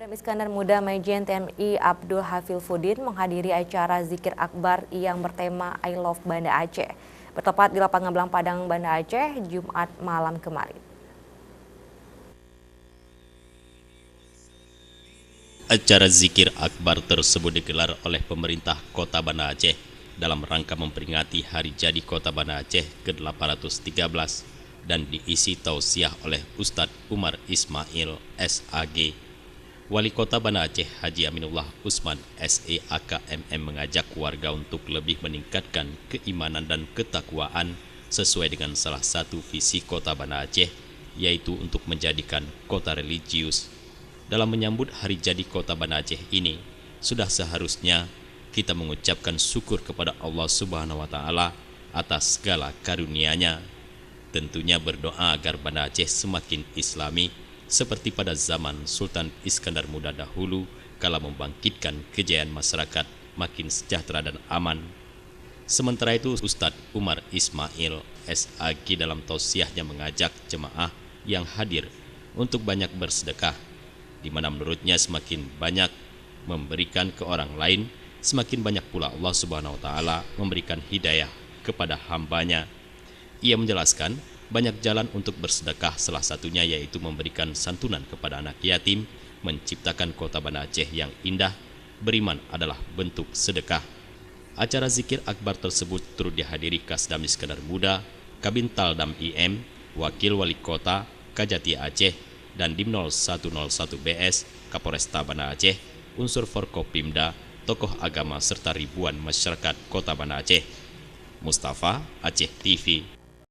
Kasdam Iskandar Muda Majen TNI Abdul Hafilfuddin menghadiri acara Zikir Akbar yang bertema I Love Banda Aceh, bertepat di lapangan Belang Padang, Banda Aceh, Jumat malam kemarin. Acara Zikir Akbar tersebut digelar oleh pemerintah Kota Banda Aceh dalam rangka memperingati Hari Jadi Kota Banda Aceh ke-813 dan diisi tausiah oleh Ustadz Umar Ismail SAG. Wali Kota Banda Aceh Haji Aminullah Usman SEAKMM mengajak warga untuk lebih meningkatkan keimanan dan ketakwaan sesuai dengan salah satu visi Kota Banda Aceh, yaitu untuk menjadikan kota religius. Dalam menyambut Hari Jadi Kota Banda Aceh ini, sudah seharusnya kita mengucapkan syukur kepada Allah Subhanahu wa Ta'ala atas segala karunia-Nya. Tentunya berdoa agar Banda Aceh semakin islami seperti pada zaman Sultan Iskandar Muda dahulu kala membangkitkan kejayaan masyarakat makin sejahtera dan aman. Sementara itu, Ustadz Umar Ismail SAG dalam tausiahnya mengajak jemaah yang hadir untuk banyak bersedekah, di mana menurutnya semakin banyak memberikan ke orang lain, semakin banyak pula Allah Subhanahu wa Ta'ala memberikan hidayah kepada hambanya. Ia menjelaskan banyak jalan untuk bersedekah, salah satunya yaitu memberikan santunan kepada anak yatim, menciptakan kota Banda Aceh yang indah. Beriman adalah bentuk sedekah. Acara Zikir Akbar tersebut turut dihadiri Kasdam Iskandar Muda, Kabintal Dam IM, Wakil Wali Kota, Kajati Aceh, dan Dimnol 101 BS, Kapolresta Banda Aceh, unsur Forkopimda, tokoh agama serta ribuan masyarakat Kota Banda Aceh. Mustafa, Aceh TV.